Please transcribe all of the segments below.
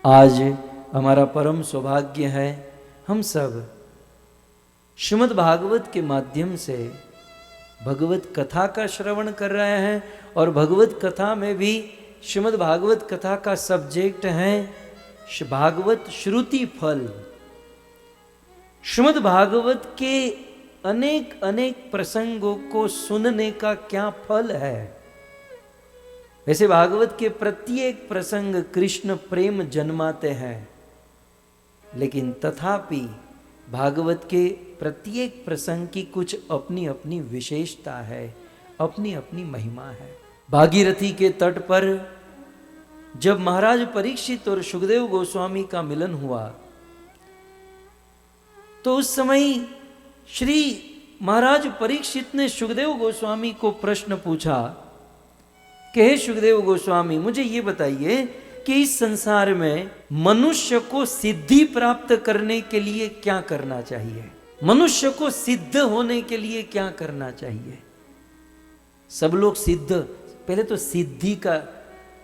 आज हमारा परम सौभाग्य है, हम सब श्रीमद् भागवत के माध्यम से भगवत कथा का श्रवण कर रहे हैं। और भगवत कथा में भी श्रीमद् भागवत कथा का सब्जेक्ट है भागवत श्रुति फल। श्रीमद् भागवत के अनेक अनेक प्रसंगों को सुनने का क्या फल है। वैसे भागवत के प्रत्येक प्रसंग कृष्ण प्रेम जन्माते हैं, लेकिन तथापि भागवत के प्रत्येक प्रसंग की कुछ अपनी अपनी विशेषता है, अपनी अपनी महिमा है। भागीरथी के तट पर जब महाराज परीक्षित और सुखदेव गोस्वामी का मिलन हुआ, तो उस समय श्री महाराज परीक्षित ने सुखदेव गोस्वामी को प्रश्न पूछा कि हे सुखदेव गोस्वामी, मुझे ये बताइए कि इस संसार में मनुष्य को सिद्धि प्राप्त करने के लिए क्या करना चाहिए, मनुष्य को सिद्ध होने के लिए क्या करना चाहिए। सब लोग सिद्ध, पहले तो सिद्धि का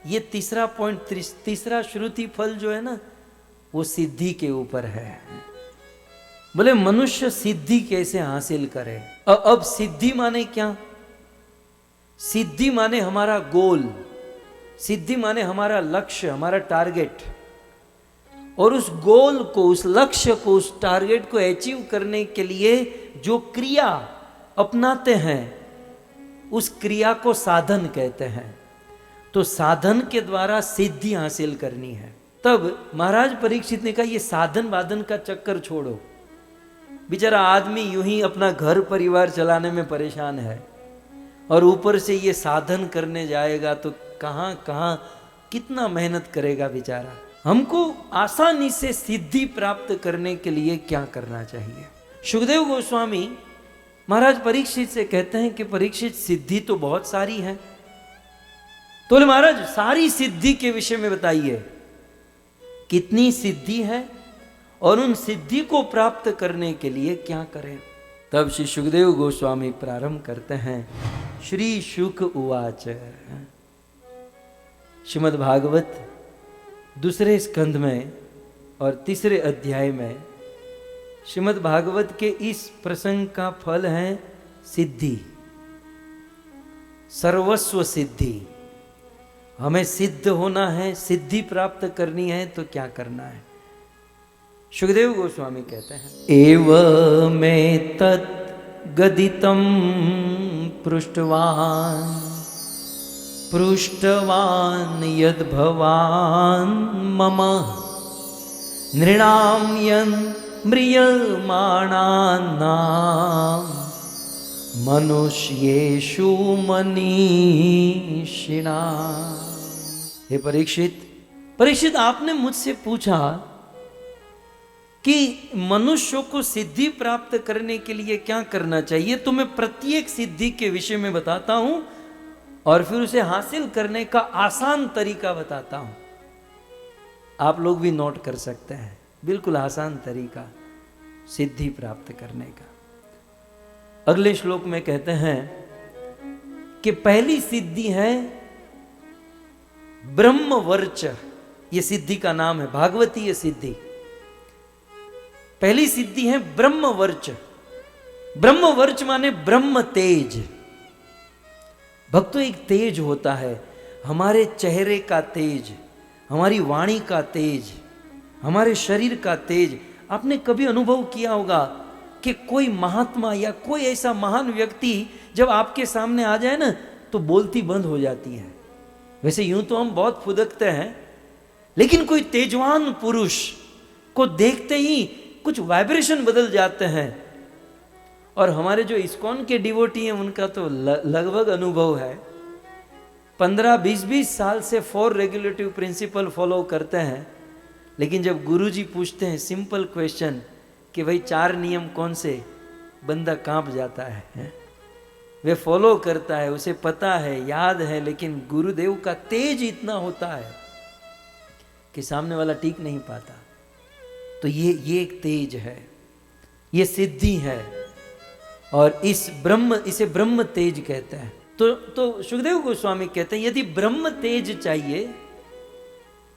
ये तीसरा पॉइंट, तीसरा श्रुति फल जो है ना, वो सिद्धि के ऊपर है। बोले मनुष्य सिद्धि कैसे हासिल करे। अब सिद्धि माने क्या? सिद्धि माने हमारा गोल, सिद्धि माने हमारा लक्ष्य, हमारा टारगेट। और उस गोल को, उस लक्ष्य को, उस टारगेट को अचीव करने के लिए जो क्रिया अपनाते हैं, उस क्रिया को साधन कहते हैं। तो साधन के द्वारा सिद्धि हासिल करनी है। तब महाराज परीक्षित ने कहा, ये साधन वादन का चक्कर छोड़ो। बेचारा आदमी यूं ही अपना घर परिवार चलाने में परेशान है, और ऊपर से ये साधन करने जाएगा तो कहाँ कहाँ कितना मेहनत करेगा बेचारा। हमको आसानी से सिद्धि प्राप्त करने के लिए क्या करना चाहिए। सुखदेव गोस्वामी महाराज परीक्षित से कहते हैं कि परीक्षित, सिद्धि तो बहुत सारी है। तो बोले महाराज, सारी सिद्धि के विषय में बताइए, कितनी सिद्धि है और उन सिद्धि को प्राप्त करने के लिए क्या करें। तब श्री सुखदेव गोस्वामी प्रारंभ करते हैं। श्री शुक उवाच। श्रीमद् भागवत दूसरे स्कंध में और तीसरे अध्याय में श्रीमद् भागवत के इस प्रसंग का फल है सिद्धि, सर्वस्व सिद्धि। हमें सिद्ध होना है, सिद्धि प्राप्त करनी है तो क्या करना है। सुखदेव गोस्वामी कहते हैं, एव में तत् गदितं पृष्टवान् यद् भवान् मम नृणां यन् म्रियमाणानां मनुष्येषु मनीषिणां। हे परीक्षित, आपने मुझसे पूछा कि मनुष्य को सिद्धि प्राप्त करने के लिए क्या करना चाहिए। तो मैं प्रत्येक सिद्धि के विषय में बताता हूं और फिर उसे हासिल करने का आसान तरीका बताता हूं। आप लोग भी नोट कर सकते हैं, बिल्कुल आसान तरीका सिद्धि प्राप्त करने का। अगले श्लोक में कहते हैं कि पहली सिद्धि है ब्रह्मवर्च। ये सिद्धि का नाम है, भागवतीय सिद्धि। पहली सिद्धि है ब्रह्मवर्च। ब्रह्मवर्च माने ब्रह्म तेज। भक्तों, एक तेज होता है, हमारे चेहरे का तेज, हमारी वाणी का तेज, हमारे शरीर का तेज। आपने कभी अनुभव किया होगा कि कोई महात्मा या कोई ऐसा महान व्यक्ति जब आपके सामने आ जाए ना, तो बोलती बंद हो जाती है। वैसे यूं तो हम बहुत फुदकते हैं, लेकिन कोई तेजवान पुरुष को देखते ही कुछ वाइब्रेशन बदल जाते हैं। और हमारे जो इस्कॉन के डिवोटी हैं, उनका तो लगभग अनुभव है। 15-20 साल से 4 रेगुलेटिव प्रिंसिपल फॉलो करते हैं, लेकिन जब गुरुजी पूछते हैं सिंपल क्वेश्चन कि भाई 4 नियम कौन से, बंदा कांप जाता है। वे फॉलो करता है, उसे पता है, याद है, लेकिन गुरुदेव का तेज इतना होता है कि सामने वाला टीक नहीं पाता। तो ये एक तेज है, ये सिद्धि है, और इसे ब्रह्म तेज कहते हैं। तो सुखदेव गोस्वामी कहते हैं, यदि ब्रह्म तेज चाहिए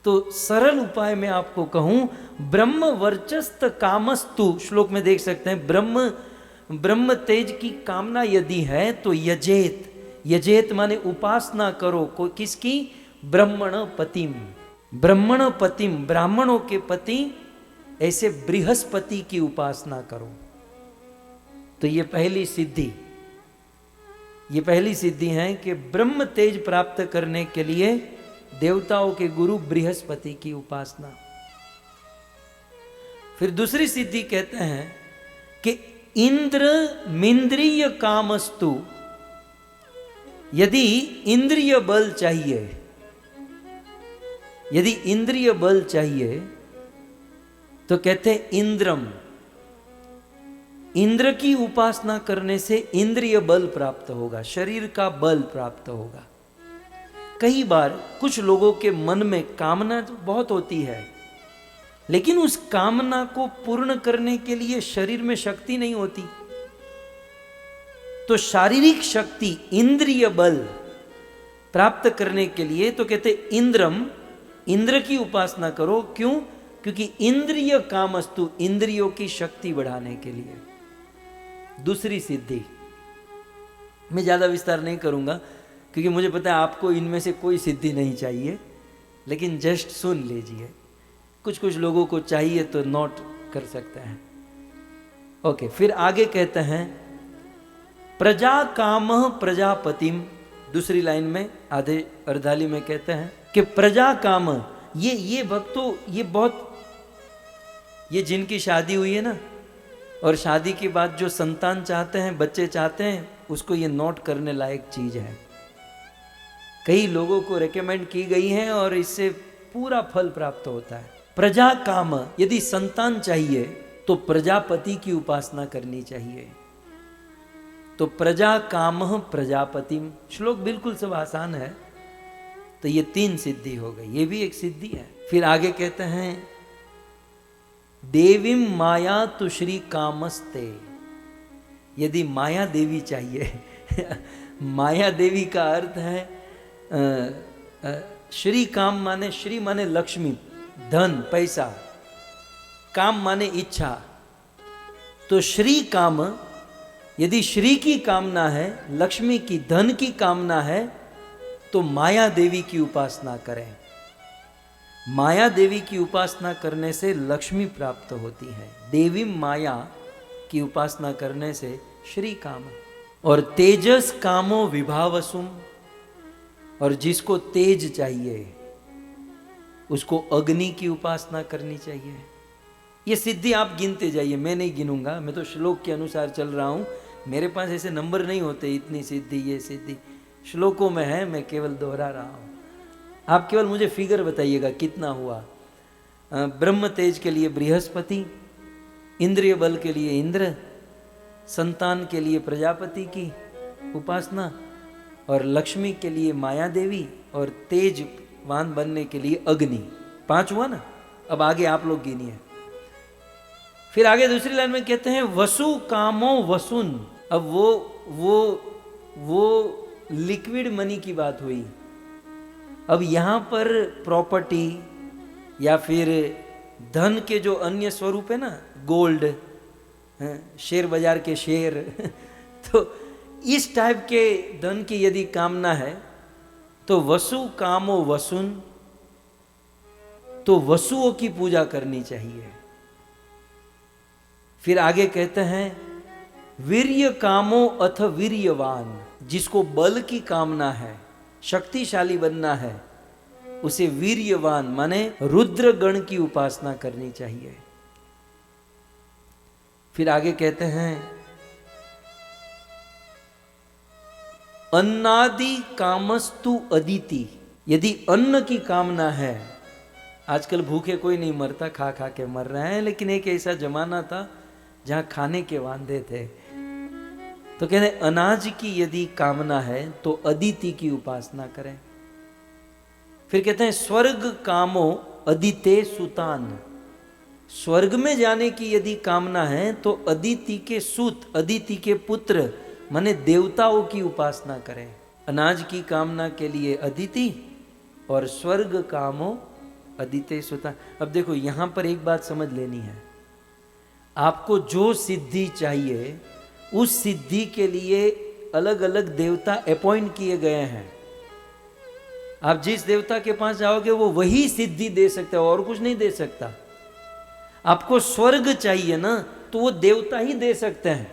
तो सरल उपाय में आपको कहूं, ब्रह्म वर्चस्थ कामस्तु, श्लोक में देख सकते हैं, ब्रह्म तेज की कामना यदि है तो यजेत, यजेत माने उपासना करो, को किसकी? ब्रह्मण पतिम, ब्रह्मण पतिम, ब्राह्मणों के पति ऐसे बृहस्पति की उपासना करो। तो ये पहली सिद्धि, ये पहली सिद्धि है कि ब्रह्म तेज प्राप्त करने के लिए देवताओं के गुरु बृहस्पति की उपासना। फिर दूसरी सिद्धि कहते हैं कि इंद्र मिंद्रिय कामस्तु, यदि इंद्रिय बल चाहिए, यदि इंद्रिय बल चाहिए तो कहते हैं इंद्रम, इंद्र की उपासना करने से इंद्रिय बल प्राप्त होगा, शरीर का बल प्राप्त होगा। कई बार कुछ लोगों के मन में कामना तो बहुत होती है, लेकिन उस कामना को पूर्ण करने के लिए शरीर में शक्ति नहीं होती। तो शारीरिक शक्ति, इंद्रिय बल प्राप्त करने के लिए तो कहते इंद्रम, इंद्र की उपासना करो। क्यों? क्योंकि इंद्रिय कामस्तु, इंद्रियों की शक्ति बढ़ाने के लिए। दूसरी सिद्धि मैं ज्यादा विस्तार नहीं करूंगा, क्योंकि मुझे पता है आपको इनमें से कोई सिद्धि नहीं चाहिए, लेकिन जस्ट सुन लीजिए। कुछ कुछ लोगों को चाहिए तो नोट कर सकते हैं। ओके, फिर आगे कहते हैं प्रजा काम प्रजापतिम, दूसरी लाइन में आधे अर्धाली में कहते हैं कि प्रजा काम, ये भक्तों, ये बहुत, ये जिनकी शादी हुई है ना, और शादी के बाद जो संतान चाहते हैं, बच्चे चाहते हैं, उसको ये नोट करने लायक चीज है। कई लोगों को रेकमेंड की गई है और इससे पूरा फल प्राप्त होता है। प्रजा काम, यदि संतान चाहिए तो प्रजापति की उपासना करनी चाहिए। तो प्रजा काम प्रजापतिम, श्लोक बिल्कुल सब आसान है। तो ये 3 सिद्धि हो गई, ये भी एक सिद्धि है। फिर आगे कहते हैं देवीम माया तु श्री कामस्ते, यदि माया देवी चाहिए माया देवी का अर्थ है श्री काम माने, श्री माने लक्ष्मी, धन, पैसा, काम माने इच्छा। तो श्री काम, यदि श्री की कामना है, लक्ष्मी की, धन की कामना है, तो माया देवी की उपासना करें। माया देवी की उपासना करने से लक्ष्मी प्राप्त होती है। देवी माया की उपासना करने से श्री काम। और तेजस कामो विभावसुम, और जिसको तेज चाहिए उसको अग्नि की उपासना करनी चाहिए। ये सिद्धि आप गिनते जाइए, मैं नहीं गिनूंगा, मैं तो श्लोक के अनुसार चल रहा हूं। मेरे पास ऐसे नंबर नहीं होते, इतनी सिद्धि, ये सिद्धि श्लोकों में है, मैं केवल दोहरा रहा हूं। आप केवल मुझे फिगर बताइएगा कितना हुआ। ब्रह्म तेज के लिए बृहस्पति, इंद्रिय बल के लिए इंद्र, संतान के लिए प्रजापति की उपासना, और लक्ष्मी के लिए माया देवी, और तेजवान बनने के लिए अग्नि। 5 हुआ ना। अब आगे आप लोग गिनिए। फिर आगे दूसरी लाइन में कहते हैं वसु कामो वसुन। अब वो लिक्विड मनी की बात हुई। अब यहां पर प्रॉपर्टी या फिर धन के जो अन्य स्वरूप है ना, गोल्ड, शेयर बाजार के शेयर तो इस टाइप के धन की यदि कामना है तो वसु कामो वसुन, तो वसुओं की पूजा करनी चाहिए। फिर आगे कहते हैं वीर्य कामो अथ वीर्यवान, जिसको बल की कामना है, शक्तिशाली बनना है, उसे वीर्यवान माने रुद्र गण की उपासना करनी चाहिए। फिर आगे कहते हैं अन्नादि कामस्तु अदिति, यदि अन्न की कामना है, आजकल भूखे कोई नहीं मरता, खा खा के मर रहे हैं, लेकिन एक ऐसा जमाना था जहां खाने के वांदे थे। तो कहते अनाज की यदि कामना है तो अदिति की उपासना करें। फिर कहते हैं स्वर्ग कामो अदिते सुतान, स्वर्ग में जाने की यदि कामना है तो अदिति के सूत, अदिति के पुत्र माने देवताओं की उपासना करें। अनाज की कामना के लिए अदिति और स्वर्ग कामो अदिते सुता। अब देखो यहां पर एक बात समझ लेनी है, आपको जो सिद्धि चाहिए उस सिद्धि के लिए अलग अलग देवता अपॉइंट किए गए हैं। आप जिस देवता के पास जाओगे वो वही सिद्धि दे सकता है और कुछ नहीं दे सकता। आपको स्वर्ग चाहिए ना, तो वो देवता ही दे सकते हैं,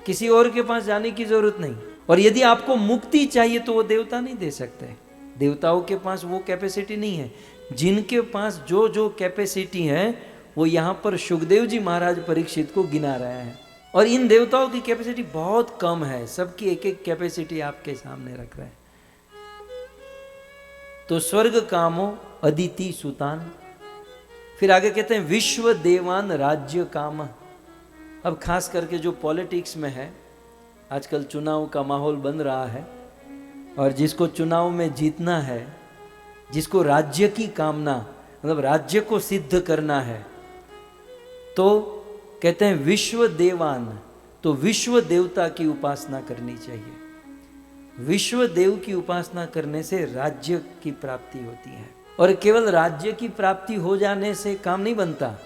किसी और के पास जाने की जरूरत नहीं। और यदि आपको मुक्ति चाहिए तो वो देवता नहीं दे सकते, देवताओं के पास वो कैपेसिटी नहीं है। जिनके पास जो जो कैपेसिटी है वो यहां पर सुखदेव जी महाराज परीक्षित को गिना रहे हैं। और इन देवताओं की कैपेसिटी बहुत कम है, सबकी एक एक कैपेसिटी आपके सामने रख रहे हैं। तो स्वर्ग कामो अदिति सुतान, फिर आगे कहते हैं विश्व देवान राज्य काम। अब खास करके जो पॉलिटिक्स में है, आजकल चुनाव का माहौल बन रहा है, और जिसको चुनाव में जीतना है, जिसको राज्य की कामना, मतलब राज्य को सिद्ध करना है, तो कहते हैं विश्व देवान, तो विश्व देवता की उपासना करनी चाहिए। विश्व देव की उपासना करने से राज्य की प्राप्ति होती है। और केवल राज्य की प्राप्ति हो जाने से काम नहीं बनता,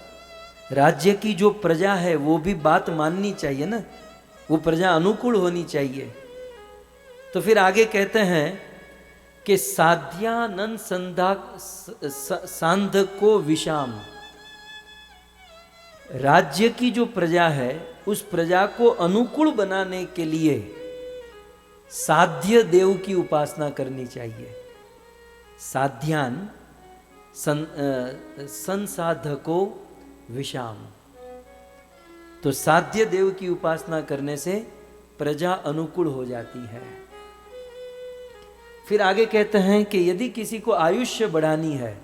राज्य की जो प्रजा है वो भी बात माननी चाहिए ना, वो प्रजा अनुकूल होनी चाहिए। तो फिर आगे कहते हैं कि साध्यानंद सांध को विषाम, राज्य की जो प्रजा है उस प्रजा को अनुकूल बनाने के लिए साध्य देव की उपासना करनी चाहिए। साध्यान संसाधको विषाम, तो साध्य देव की उपासना करने से प्रजा अनुकूल हो जाती है। फिर आगे कहते हैं कि यदि किसी को आयुष्य बढ़ानी है,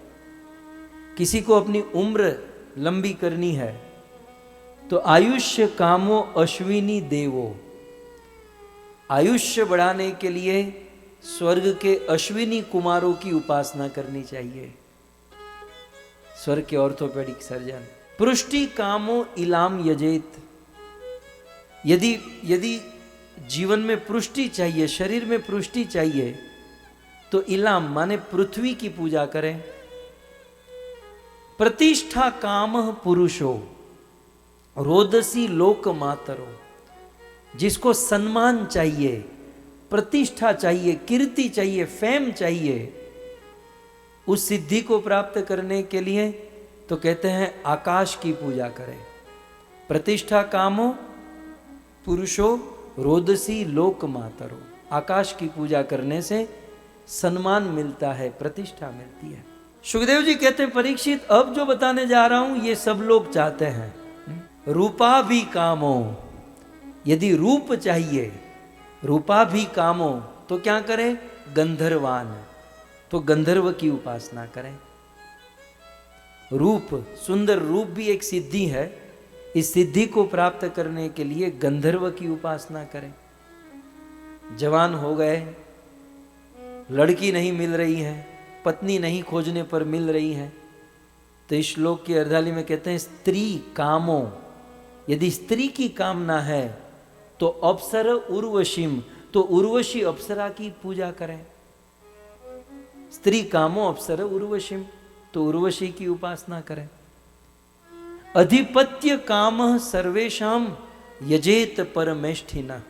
किसी को अपनी उम्र लंबी करनी है, तो आयुष्य कामो अश्विनी देवो, आयुष्य बढ़ाने के लिए स्वर्ग के अश्विनी कुमारों की उपासना करनी चाहिए। स्वर्ग के ऑर्थोपेडिक सर्जन। पुष्टि कामो इलाम यजेत, यदि जीवन में पुष्टि चाहिए, शरीर में पुष्टि चाहिए, तो इलाम माने पृथ्वी की पूजा करें। प्रतिष्ठा काम पुरुषो रोदसी लोक मातरो, जिसको सम्मान चाहिए, प्रतिष्ठा चाहिए, कीर्ति चाहिए, फेम चाहिए, उस सिद्धि को प्राप्त करने के लिए तो कहते हैं आकाश की पूजा करें। प्रतिष्ठा कामो पुरुषो रोदसी लोक मातरो, आकाश की पूजा करने से सम्मान मिलता है, प्रतिष्ठा मिलती है। सुखदेव जी कहते हैं परीक्षित, अब जो बताने जा रहा हूं ये सब लोग चाहते हैं। रूपा भी कामो, यदि रूप चाहिए, रूपा भी कामो, तो क्या करें? गंधर्वान, तो गंधर्व की उपासना करें। रूप, सुंदर रूप भी एक सिद्धि है, इस सिद्धि को प्राप्त करने के लिए गंधर्व की उपासना करें। जवान हो गए, लड़की नहीं मिल रही है, पत्नी नहीं खोजने पर मिल रही है, तो इस श्लोक की अर्धाली में कहते हैं स्त्री कामो, यदि स्त्री की कामना है तो अप्सर उर्वशीम, तो उर्वशी अप्सरा की पूजा करें। स्त्री कामो अप्सर उर्वशीम, तो उर्वशी की उपासना करें। अधिपत्य काम सर्वेशम यजेत परमेष्ठिना,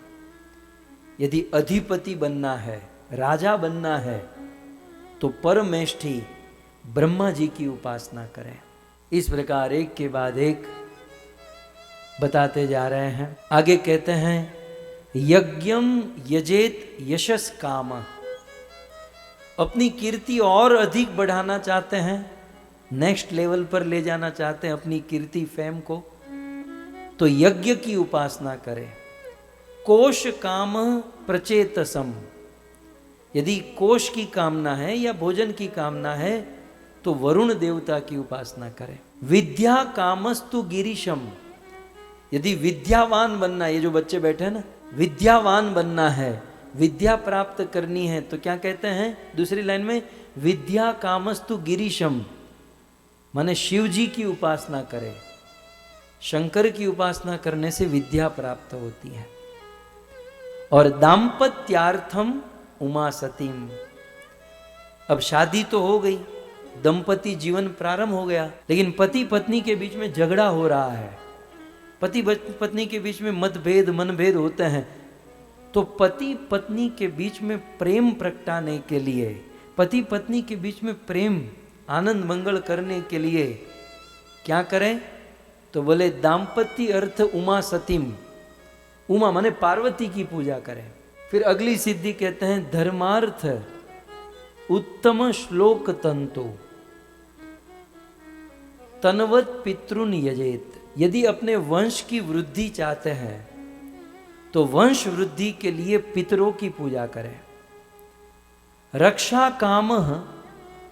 यदि अधिपति बनना है, राजा बनना है, तो परमेष्ठी ब्रह्मा जी की उपासना करें। इस प्रकार एक के बाद एक बताते जा रहे हैं। आगे कहते हैं यज्ञम यजेत यशस काम, अपनी कीर्ति और अधिक बढ़ाना चाहते हैं, नेक्स्ट लेवल पर ले जाना चाहते हैं अपनी कीर्ति फेम को, तो यज्ञ की उपासना करें। कोश काम प्रचेतसम, यदि कोश की कामना है या भोजन की कामना है तो वरुण देवता की उपासना करें। विद्या कामस्तु गिरीशम, यदि विद्यावान बनना है, ये जो बच्चे बैठे हैं ना, विद्यावान बनना है, विद्या प्राप्त करनी है, तो क्या कहते हैं दूसरी लाइन में? विद्या कामस्तु गिरीशम, माने शिव जी की उपासना करें। शंकर की उपासना करने से विद्या प्राप्त होती है। और दाम्पत्यार्थम उमा सतीम, अब शादी तो हो गई, दंपति जीवन प्रारंभ हो गया। लेकिन पति पत्नी के बीच में झगड़ा हो रहा है, पति पत्नी के बीच में मतभेद मनभेद होते हैं। तो पति पत्नी के बीच में प्रेम प्रगटाने के लिए, पति पत्नी के बीच में प्रेम आनंद मंगल करने के लिए क्या करें? तो बोले दाम्पत्य अर्थ उमा सतीम, उमा माने पार्वती की पूजा करें। फिर अगली सिद्धि कहते हैं धर्मार्थ उत्तम श्लोक तंतु तनवत पितृन यजेत। यदि अपने वंश की वृद्धि चाहते हैं तो वंश वृद्धि के लिए पितरों की पूजा करें। रक्षा काम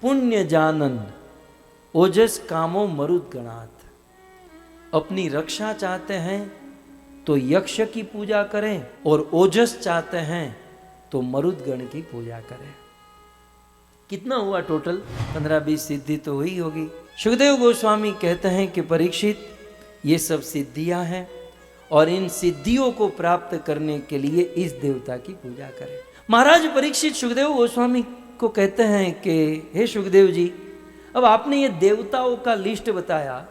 पुण्य जानन ओजस कामो मरुद्गणात्। अपनी रक्षा चाहते हैं तो यक्ष की पूजा करें, और ओजस चाहते हैं तो मरुदगण की पूजा करें। कितना हुआ टोटल? 15-20 सिद्धि तो हुई होगी। सुखदेव गोस्वामी कहते हैं कि परीक्षित, ये सब सिद्धियां हैं और इन सिद्धियों को प्राप्त करने के लिए इस देवता की पूजा करें। महाराज परीक्षित सुखदेव गोस्वामी को कहते हैं कि हे सुखदेव जी, अब आपने ये देवताओं का लिस्ट बताया,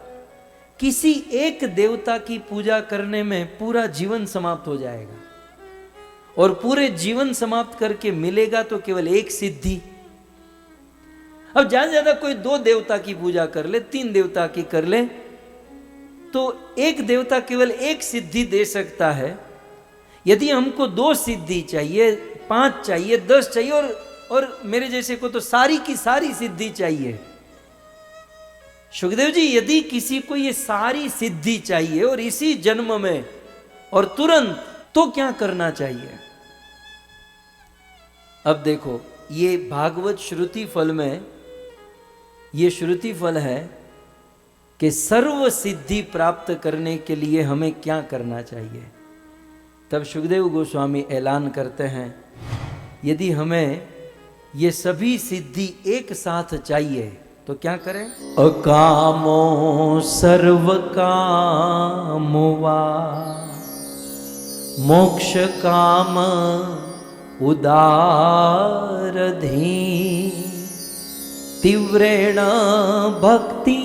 किसी एक देवता की पूजा करने में पूरा जीवन समाप्त हो जाएगा, और पूरे जीवन समाप्त करके मिलेगा तो केवल एक सिद्धि। अब ज्यादा ज्यादा कोई 2 देवता की पूजा कर ले, 3 देवता की कर ले, तो एक देवता केवल एक सिद्धि दे सकता है। यदि हमको 2 सिद्धि चाहिए, 5 चाहिए, 10 चाहिए, और मेरे जैसे को तो सारी की सारी सिद्धि चाहिए। सुखदेव जी, यदि किसी को ये सारी सिद्धि चाहिए और इसी जन्म में और तुरंत, तो क्या करना चाहिए? अब देखो, ये भागवत श्रुति फल में ये श्रुति फल है कि सर्व सिद्धि प्राप्त करने के लिए हमें क्या करना चाहिए। तब सुखदेव गोस्वामी ऐलान करते हैं, यदि हमें ये सभी सिद्धि एक साथ चाहिए तो क्या करें? अकामो सर्व कामो वा मोक्ष काम उदारधी तीव्रेण भक्ति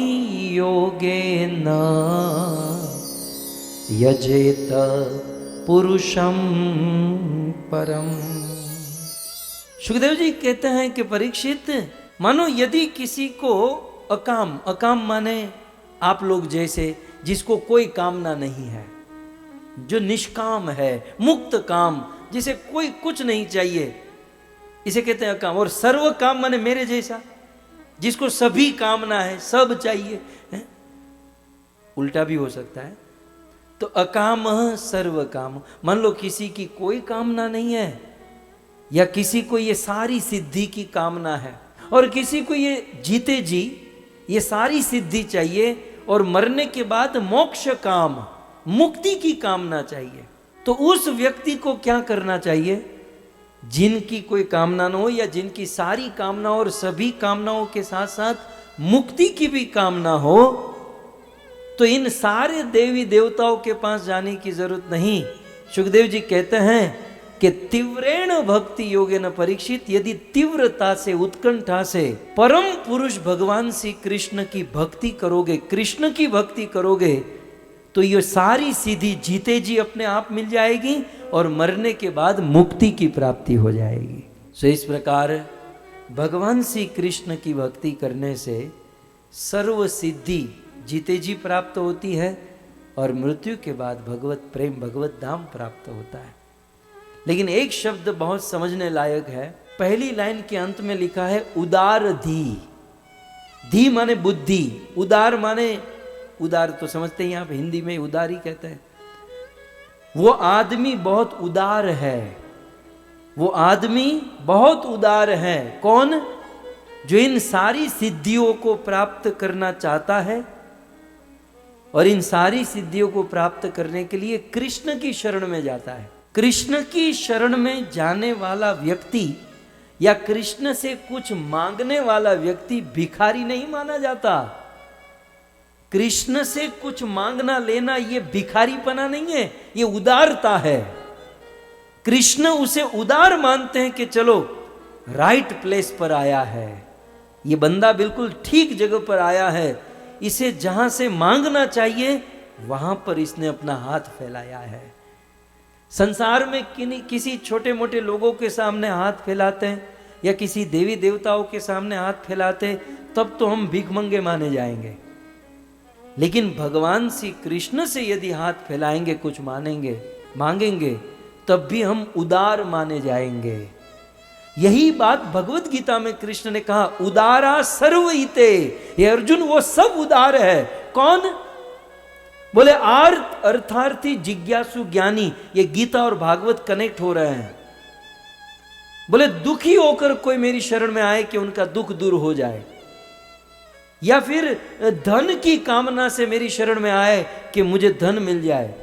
योगेन यजेत पुरुषम परम। सुखदेव जी कहते हैं कि परीक्षित, मानो यदि किसी को अकाम, अकाम माने आप लोग जैसे, जिसको कोई कामना नहीं है, जो निष्काम है, मुक्त काम, जिसे कोई कुछ नहीं चाहिए, इसे कहते हैं अकाम। और सर्व काम माने मेरे जैसा, जिसको सभी कामना है, सब चाहिए है? उल्टा भी हो सकता है। तो अकाम सर्व काम, मान लो किसी की कोई कामना नहीं है, या किसी को ये सारी सिद्धि की कामना है, और किसी को ये जीते जी ये सारी सिद्धि चाहिए, और मरने के बाद मोक्ष काम, मुक्ति की कामना चाहिए, तो उस व्यक्ति को क्या करना चाहिए? जिनकी कोई कामना न हो, या जिनकी सारी कामना और सभी कामनाओं के साथ साथ मुक्ति की भी कामना हो, तो इन सारे देवी देवताओं के पास जाने की जरूरत नहीं। सुखदेव जी कहते हैं कि तीव्रेण भक्ति योगेन परीक्षित, यदि तीव्रता से, उत्कंठा से परम पुरुष भगवान श्री कृष्ण की भक्ति करोगे, कृष्ण की भक्ति करोगे, तो ये सारी सीधी जीते जी अपने आप मिल जाएगी, और मरने के बाद मुक्ति की प्राप्ति हो जाएगी। सो इस प्रकार भगवान श्री कृष्ण की भक्ति करने से सर्व सिद्धि जीते जी प्राप्त होती है, और मृत्यु के बाद भगवत प्रेम, भगवत धाम प्राप्त होता है। लेकिन एक शब्द बहुत समझने लायक है। पहली लाइन के अंत में लिखा है उदार धी। धी माने बुद्धि, उदार माने, उदार तो समझते हैं आप, हिंदी में उदार ही कहते हैं। वो आदमी बहुत उदार है, वो आदमी बहुत उदार है। कौन? जो इन सारी सिद्धियों को प्राप्त करना चाहता है, और इन सारी सिद्धियों को प्राप्त करने के लिए कृष्ण की शरण में जाता है। कृष्ण की शरण में जाने वाला व्यक्ति, या कृष्ण से कुछ मांगने वाला व्यक्ति भिखारी नहीं माना जाता। कृष्ण से कुछ मांगना लेना ये भिखारीपना नहीं है, ये उदारता है। कृष्ण उसे उदार मानते हैं कि चलो राइट प्लेस पर आया है, ये बंदा बिल्कुल ठीक जगह पर आया है, इसे जहां से मांगना चाहिए वहां पर इसने अपना हाथ फैलाया है। संसार में किसी छोटे मोटे लोगों के सामने हाथ फैलाते हैं या किसी देवी देवताओं के सामने हाथ फैलाते, तब तो हम भिखमंगे माने जाएंगे। लेकिन भगवान श्री कृष्ण से यदि हाथ फैलाएंगे, कुछ मांगेंगे, तब भी हम उदार माने जाएंगे। यही बात भगवत गीता में कृष्ण ने कहा, उदारा सर्वहिते। ये अर्जुन वो सब उदार है। कौन? बोले आर्थ अर्थार्थी जिज्ञासु ज्ञानी। ये गीता और भागवत कनेक्ट हो रहे हैं। बोले दुखी होकर कोई मेरी शरण में आए कि उनका दुख दूर हो जाए, या फिर धन की कामना से मेरी शरण में आए कि मुझे धन मिल जाए।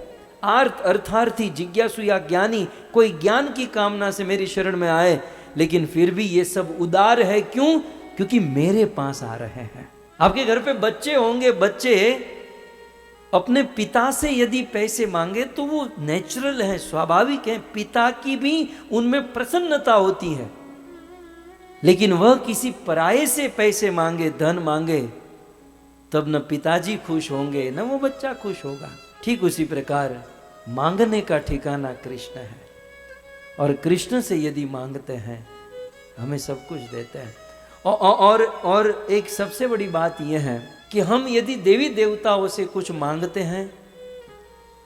आर्थ अर्थार्थी जिज्ञासु या ज्ञानी, कोई ज्ञान की कामना से मेरी शरण में आए, लेकिन फिर भी ये सब उदार है। क्यों? क्योंकि मेरे पास आ रहे हैं। आपके घर पे बच्चे होंगे, बच्चे अपने पिता से यदि पैसे मांगे तो वो नेचुरल है, स्वाभाविक है, पिता की भी उनमें प्रसन्नता होती है। लेकिन वह किसी पराये से पैसे मांगे, धन मांगे, तब न पिताजी खुश होंगे न वो बच्चा खुश होगा। ठीक उसी प्रकार मांगने का ठिकाना कृष्ण है, और कृष्ण से यदि मांगते हैं हमें सब कुछ देते हैं। और एक सबसे बड़ी बात यह है कि हम यदि देवी देवताओं से कुछ मांगते हैं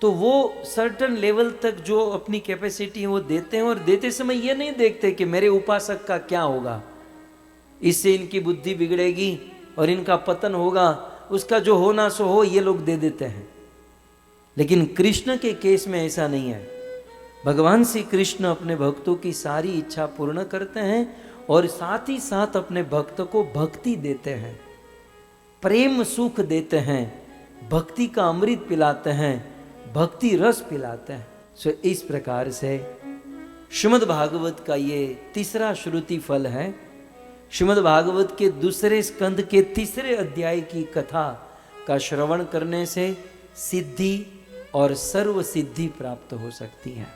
तो वो सर्टेन लेवल तक जो अपनी कैपेसिटी है वो देते हैं, और देते समय ये नहीं देखते कि मेरे उपासक का क्या होगा, इससे इनकी बुद्धि बिगड़ेगी और इनका पतन होगा, उसका जो होना सो हो, ये लोग दे देते हैं। लेकिन कृष्ण के केस में ऐसा नहीं है। भगवान श्री कृष्ण अपने भक्तों की सारी इच्छा पूर्ण करते हैं और साथ ही साथ अपने भक्त को भक्ति देते हैं, प्रेम सुख देते हैं, भक्ति का अमृत पिलाते हैं, भक्ति रस पिलाते हैं। सो इस प्रकार से श्रीमद् भागवत का ये तीसरा श्रुति फल है। श्रीमद् भागवत के दूसरे स्कंद के तीसरे अध्याय की कथा का श्रवण करने से सिद्धि और सर्व सिद्धि प्राप्त हो सकती है।